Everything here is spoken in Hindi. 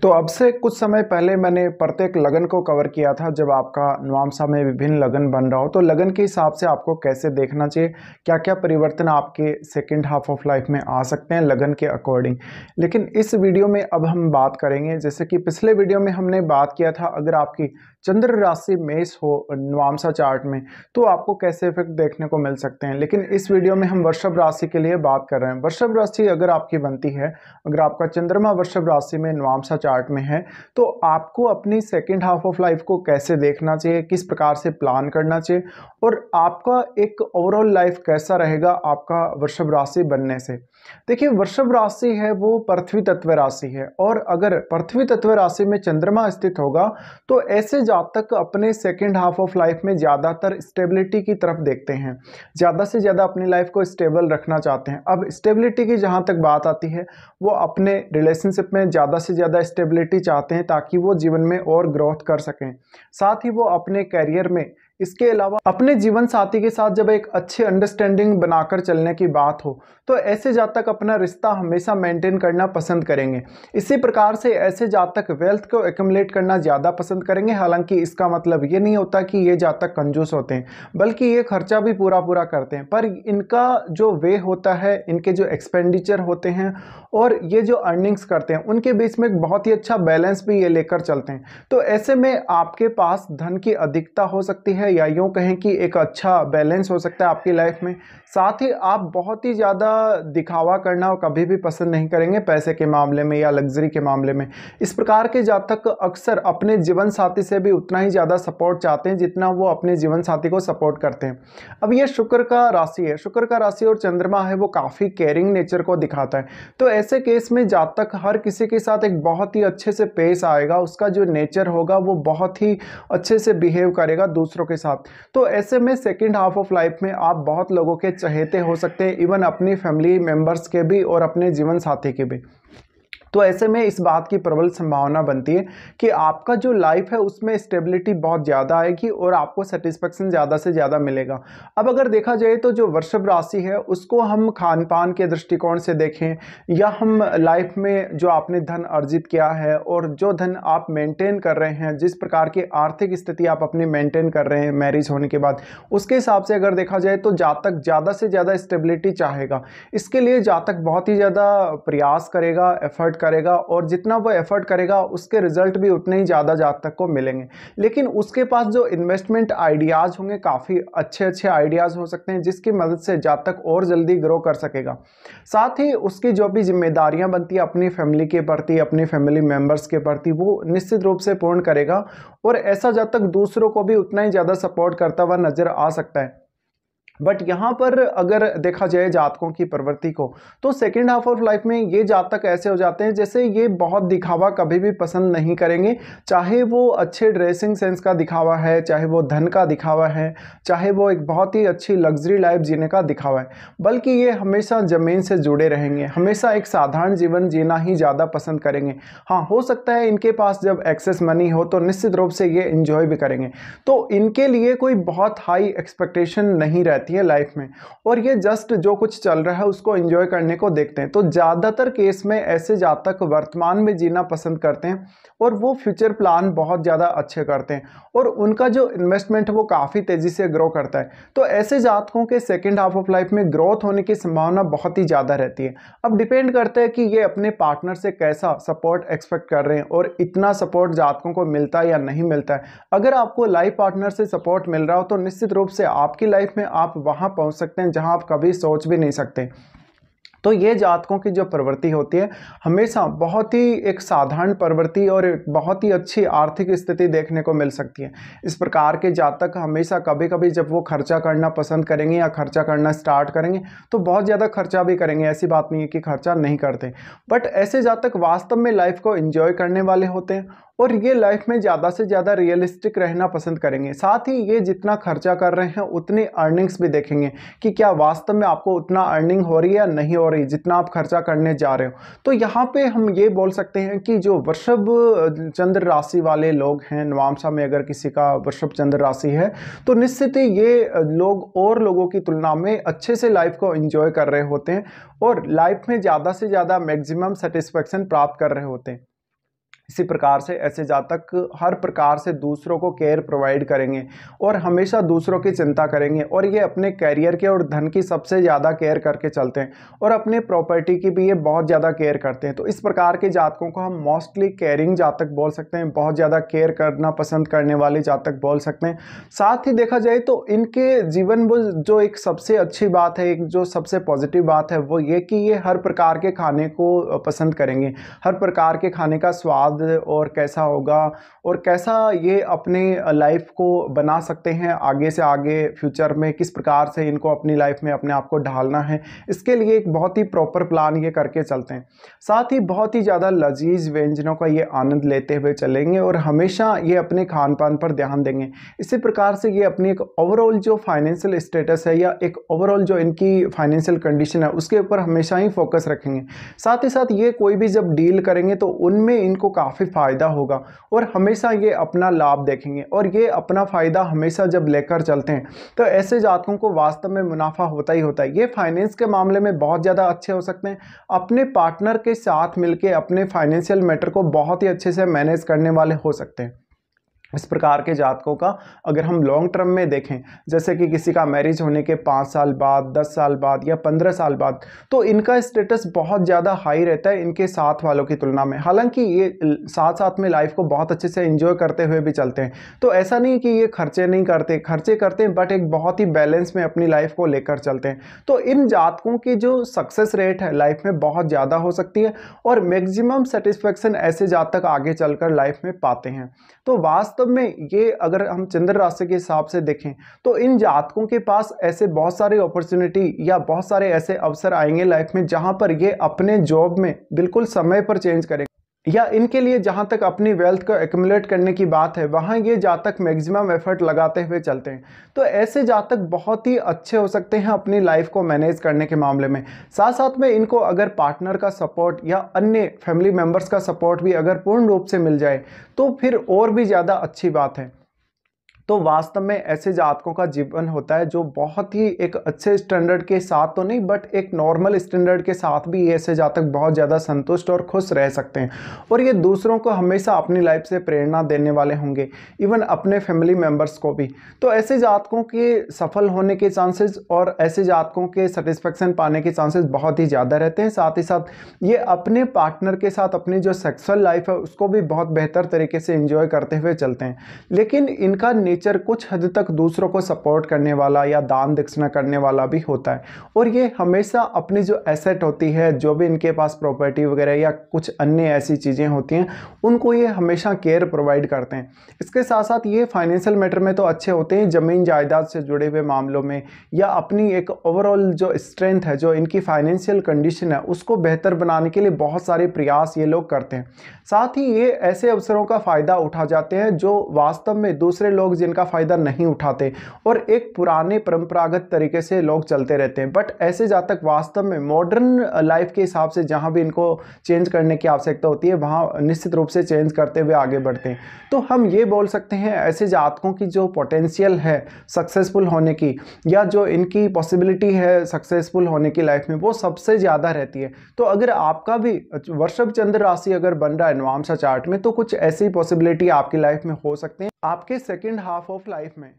तो अब से कुछ समय पहले मैंने प्रत्येक लगन को कवर किया था। जब आपका नवांशा में विभिन्न लगन बन रहा हो तो लगन के हिसाब से आपको कैसे देखना चाहिए, क्या क्या परिवर्तन आपके सेकंड हाफ ऑफ लाइफ में आ सकते हैं लगन के अकॉर्डिंग। लेकिन इस वीडियो में अब हम बात करेंगे, जैसे कि पिछले वीडियो में हमने बात किया था, अगर आपकी चंद्र राशि मेष हो नवांशा चार्ट में तो आपको कैसे इफेक्ट देखने को मिल सकते हैं। लेकिन इस वीडियो में हम वृषभ राशि के लिए बात कर रहे हैं। वृषभ राशि अगर आपकी बनती है, अगर आपका चंद्रमा वृषभ राशि में नवांशा चार्ट में है, तो आपको अपनी सेकेंड हाफ ऑफ लाइफ को कैसे देखना चाहिए, किस प्रकार से प्लान करना चाहिए और आपका एक ओवरऑल लाइफ कैसा रहेगा आपका वृषभ राशि बनने से। देखिए, वृषभ राशि है वो पृथ्वी तत्व राशि है, और अगर पृथ्वी तत्व राशि में चंद्रमा स्थित होगा तो ऐसे जातक अपने सेकेंड हाफ ऑफ लाइफ में ज़्यादातर स्टेबिलिटी की तरफ देखते हैं, ज़्यादा से ज़्यादा अपनी लाइफ को स्टेबल रखना चाहते हैं। अब स्टेबिलिटी की जहाँ तक बात आती है, वो अपने रिलेशनशिप में ज़्यादा से ज़्यादा स्टेबिलिटी चाहते हैं ताकि वो जीवन में और ग्रोथ कर सकें। साथ ही वो अपने करियर में, इसके अलावा अपने जीवन साथी के साथ जब एक अच्छी अंडरस्टैंडिंग बनाकर चलने की बात हो तो ऐसे जातक अपना रिश्ता हमेशा मेंटेन करना पसंद करेंगे। इसी प्रकार से ऐसे जातक वेल्थ को एक्युमुलेट करना ज़्यादा पसंद करेंगे। हालांकि इसका मतलब ये नहीं होता कि ये जातक कंजूस होते हैं, बल्कि ये खर्चा भी पूरा पूरा करते हैं, पर इनका जो वे होता है, इनके जो एक्सपेंडिचर होते हैं और ये जो अर्निंग्स करते हैं, उनके बीच में एक बहुत ही अच्छा बैलेंस भी ये लेकर चलते हैं। तो ऐसे में आपके पास धन की अधिकता हो सकती है, या यूँ कहें कि एक अच्छा बैलेंस हो सकता है आपकी लाइफ में। साथ ही आप बहुत ही ज़्यादा दिखावा करना कभी भी पसंद नहीं करेंगे पैसे के मामले में या लग्जरी के मामले में। इस प्रकार के जातक अक्सर अपने जीवन साथी से भी उतना ही ज़्यादा सपोर्ट चाहते हैं जितना वो अपने जीवन साथी को सपोर्ट करते हैं। अब ये शुक्र का राशि है, शुक्र का राशि और चंद्रमा है वो काफ़ी केयरिंग नेचर को दिखाता है। तो ऐसे केस में जातक हर किसी के साथ एक बहुत ही अच्छे से पेश आएगा, उसका जो नेचर होगा वो बहुत ही अच्छे से बिहेव करेगा दूसरों के साथ। तो ऐसे में सेकेंड हाफ ऑफ लाइफ में आप बहुत लोगों के चहेते हो सकते हैं, इवन अपनी फैमिली मेंबर्स के भी और अपने जीवन साथी के भी। तो ऐसे में इस बात की प्रबल संभावना बनती है कि आपका जो लाइफ है उसमें स्टेबिलिटी बहुत ज़्यादा आएगी और आपको सेटिस्फेक्शन ज़्यादा से ज़्यादा मिलेगा। अब अगर देखा जाए तो जो वृषभ राशि है उसको हम खान पान के दृष्टिकोण से देखें, या हम लाइफ में जो आपने धन अर्जित किया है और जो धन आप मेंटेन कर रहे हैं, जिस प्रकार की आर्थिक स्थिति आप अपनी मेंटेन कर रहे हैं मैरिज होने के बाद, उसके हिसाब से अगर देखा जाए तो जातक ज़्यादा से ज़्यादा स्टेबिलिटी चाहेगा। इसके लिए जातक बहुत ही ज़्यादा प्रयास करेगा, एफर्ट करेगा, और जितना वो एफर्ट करेगा उसके रिजल्ट भी उतने ही ज़्यादा जातक को मिलेंगे। लेकिन उसके पास जो इन्वेस्टमेंट आइडियाज़ होंगे, काफ़ी अच्छे अच्छे आइडियाज़ हो सकते हैं जिसकी मदद से जातक और जल्दी ग्रो कर सकेगा। साथ ही उसकी जो भी जिम्मेदारियां बनती है अपनी फैमिली के प्रति, अपनी फैमिली मेम्बर्स के प्रति, वो निश्चित रूप से पूर्ण करेगा, और ऐसा जातक दूसरों को भी उतना ही ज़्यादा सपोर्ट करता हुआ नजर आ सकता है। बट यहाँ पर अगर देखा जाए जातकों की प्रवृत्ति को, तो सेकेंड हाफ ऑफ लाइफ में ये जातक ऐसे हो जाते हैं जैसे ये बहुत दिखावा कभी भी पसंद नहीं करेंगे। चाहे वो अच्छे ड्रेसिंग सेंस का दिखावा है, चाहे वो धन का दिखावा है, चाहे वो एक बहुत ही अच्छी लग्जरी लाइफ जीने का दिखावा है, बल्कि ये हमेशा ज़मीन से जुड़े रहेंगे, हमेशा एक साधारण जीवन जीना ही ज़्यादा पसंद करेंगे। हाँ, हो सकता है इनके पास जब एक्सेस मनी हो तो निश्चित रूप से ये इंजॉय भी करेंगे। तो इनके लिए कोई बहुत हाई एक्सपेक्टेशन नहीं रहती है लाइफ में, और ये जस्ट जो कुछ चल रहा है उसको एंजॉय करने को देखते हैं। तो ज़्यादातर केस में ऐसे जातक वर्तमान में जीना पसंद करते हैं और वो फ्यूचर प्लान बहुत ज़्यादा अच्छे करते हैं, और उनका जो इन्वेस्टमेंट है वो काफ़ी तेज़ी से ग्रो करता है। तो ऐसे जातकों के सेकेंड हाफ ऑफ लाइफ में ग्रोथ होने की संभावना बहुत ही ज़्यादा रहती है। अब डिपेंड करता है कि ये अपने पार्टनर से कैसा सपोर्ट एक्सपेक्ट कर रहे हैं और इतना सपोर्ट जातकों को मिलता है या नहीं मिलता है। अगर आपको लाइफ पार्टनर से सपोर्ट मिल रहा हो तो निश्चित रूप से आपकी लाइफ में आप वहाँ पहुँच सकते हैं जहाँ आप कभी सोच भी नहीं सकते। तो ये जातकों की जो प्रवृत्ति होती है हमेशा बहुत ही एक साधारण प्रवृत्ति और एक बहुत ही अच्छी आर्थिक स्थिति देखने को मिल सकती है। इस प्रकार के जातक हमेशा कभी कभी जब वो खर्चा करना पसंद करेंगे या खर्चा करना स्टार्ट करेंगे तो बहुत ज़्यादा खर्चा भी करेंगे, ऐसी बात नहीं है कि खर्चा नहीं करते। बट ऐसे जातक वास्तव में लाइफ को एंजॉय करने वाले होते हैं और ये लाइफ में ज़्यादा से ज़्यादा रियलिस्टिक रहना पसंद करेंगे। साथ ही ये जितना खर्चा कर रहे हैं उतनी अर्निंग्स भी देखेंगे कि क्या वास्तव में आपको उतना अर्निंग हो रही है या नहीं हो रही जितना आप खर्चा करने जा रहे हो। तो यहाँ पे हम ये बोल सकते हैं कि जो वृषभ चंद्र राशि वाले लोग हैं, नवांशा में अगर किसी का वृषभ चंद्र राशि है तो निश्चित ही ये लोग और लोगों की तुलना में अच्छे से लाइफ को एंजॉय कर रहे होते हैं और लाइफ में ज़्यादा से ज़्यादा मैक्सिमम सेटिस्फेक्शन प्राप्त कर रहे होते हैं। इसी प्रकार से ऐसे जातक हर प्रकार से दूसरों को केयर प्रोवाइड करेंगे और हमेशा दूसरों की चिंता करेंगे, और ये अपने कैरियर के और धन की सबसे ज़्यादा केयर करके चलते हैं, और अपने प्रॉपर्टी की भी ये बहुत ज़्यादा केयर करते हैं। तो इस प्रकार के जातकों को हम मोस्टली केयरिंग जातक बोल सकते हैं, बहुत ज़्यादा केयर करना पसंद करने वाले जातक बोल सकते हैं। साथ ही देखा जाए तो इनके जीवन में जो एक सबसे अच्छी बात है, एक जो सबसे पॉजिटिव बात है, वो ये कि ये हर प्रकार के खाने को पसंद करेंगे। हर प्रकार के खाने का स्वाद और कैसा होगा और कैसा ये अपने लाइफ को बना सकते हैं आगे से आगे फ्यूचर में, किस प्रकार से इनको अपनी लाइफ में अपने आप को ढालना है, इसके लिए एक बहुत ही प्रॉपर प्लान ये करके चलते हैं। साथ ही बहुत ही ज़्यादा लजीज व्यंजनों का ये आनंद लेते हुए चलेंगे और हमेशा ये अपने खान पान पर ध्यान देंगे। इसी प्रकार से ये अपनी एक ओवरऑल जो फाइनेंशियल स्टेटस है या एक ओवरऑल जो इनकी फाइनेंशियल कंडीशन है उसके ऊपर हमेशा ही फोकस रखेंगे। साथ ही साथ ये कोई भी जब डील करेंगे तो उनमें इनको काफ़ी फ़ायदा होगा और हमेशा ये अपना लाभ देखेंगे, और ये अपना फ़ायदा हमेशा जब लेकर चलते हैं तो ऐसे जातकों को वास्तव में मुनाफा होता ही होता है। ये फाइनेंस के मामले में बहुत ज़्यादा अच्छे हो सकते हैं, अपने पार्टनर के साथ मिलकर अपने फाइनेंशियल मैटर को बहुत ही अच्छे से मैनेज करने वाले हो सकते हैं। इस प्रकार के जातकों का अगर हम लॉन्ग टर्म में देखें, जैसे कि किसी का मैरिज होने के 5 साल बाद, 10 साल बाद या 15 साल बाद, तो इनका स्टेटस बहुत ज़्यादा हाई रहता है इनके साथ वालों की तुलना में। हालांकि ये साथ साथ में लाइफ को बहुत अच्छे से एंजॉय करते हुए भी चलते हैं, तो ऐसा नहीं कि ये खर्चे नहीं करते, खर्चे करते हैं, बट एक बहुत ही बैलेंस में अपनी लाइफ को लेकर चलते हैं। तो इन जातकों की जो सक्सेस रेट है लाइफ में बहुत ज़्यादा हो सकती है और मैक्सिमम सेटिस्फेक्शन ऐसे जातक आगे चलकर लाइफ में पाते हैं। तो वास्तव में ये अगर हम चंद्र राशि के हिसाब से देखें तो इन जातकों के पास ऐसे बहुत सारे अपॉर्चुनिटी या बहुत सारे ऐसे अवसर आएंगे लाइफ में जहां पर ये अपने जॉब में बिल्कुल समय पर चेंज करेंगे, या इनके लिए जहां तक अपनी वेल्थ को एक्युमुलेट करने की बात है वहां ये जातक मैक्सिमम एफर्ट लगाते हुए चलते हैं। तो ऐसे जातक बहुत ही अच्छे हो सकते हैं अपनी लाइफ को मैनेज करने के मामले में। साथ साथ में इनको अगर पार्टनर का सपोर्ट या अन्य फैमिली मेम्बर्स का सपोर्ट भी अगर पूर्ण रूप से मिल जाए तो फिर और भी ज़्यादा अच्छी बात है। तो वास्तव में ऐसे जातकों का जीवन होता है जो बहुत ही एक अच्छे स्टैंडर्ड के साथ तो नहीं, बट एक नॉर्मल स्टैंडर्ड के साथ भी ऐसे जातक बहुत ज़्यादा संतुष्ट और खुश रह सकते हैं, और ये दूसरों को हमेशा अपनी लाइफ से प्रेरणा देने वाले होंगे, इवन अपने फैमिली मेम्बर्स को भी। तो ऐसे जातकों के सफल होने के चांसेस और ऐसे जातकों के सेटिस्फेक्शन पाने के चांसेस बहुत ही ज़्यादा रहते हैं। साथ ही साथ ये अपने पार्टनर के साथ अपनी जो सेक्सुअल लाइफ है उसको भी बहुत बेहतर तरीके से एंजॉय करते हुए चलते हैं। लेकिन इनका नेचर कुछ हद तक दूसरों को सपोर्ट करने वाला या दान दक्षिणा करने वाला भी होता है, और ये हमेशा अपनी जो एसेट होती है, जो भी इनके पास प्रॉपर्टी वगैरह या कुछ अन्य ऐसी चीज़ें होती हैं, उनको ये हमेशा केयर प्रोवाइड करते हैं। इसके साथ साथ ये फाइनेंशियल मैटर में तो अच्छे होते हैं, ज़मीन जायदाद से जुड़े हुए मामलों में या अपनी एक ओवरऑल जो स्ट्रेंथ है, जो इनकी फाइनेंशियल कंडीशन है, उसको बेहतर बनाने के लिए बहुत सारे प्रयास ये लोग करते हैं। साथ ही ये ऐसे अवसरों का फ़ायदा उठा जाते हैं जो वास्तव में दूसरे लोग जिनका फ़ायदा नहीं उठाते, और एक पुराने परंपरागत तरीके से लोग चलते रहते हैं। बट ऐसे जातक वास्तव में मॉडर्न लाइफ के हिसाब से जहाँ भी इनको चेंज करने की आवश्यकता होती है वहाँ निश्चित रूप से चेंज करते हुए आगे बढ़ते हैं। तो हम ये बोल सकते हैं ऐसे जातकों की जो पोटेंशियल है सक्सेसफुल होने की, या जो इनकी पॉसिबिलिटी है सक्सेसफुल होने की लाइफ में, वो सबसे ज़्यादा रहती है। तो अगर आपका भी वृषभ चंद्र राशि अगर बन रहा है नवांशा चार्ट में, तो कुछ ऐसी पॉसिबिलिटी आपकी लाइफ में हो सकते हैं आपके सेकेंड हाफ ऑफ लाइफ में।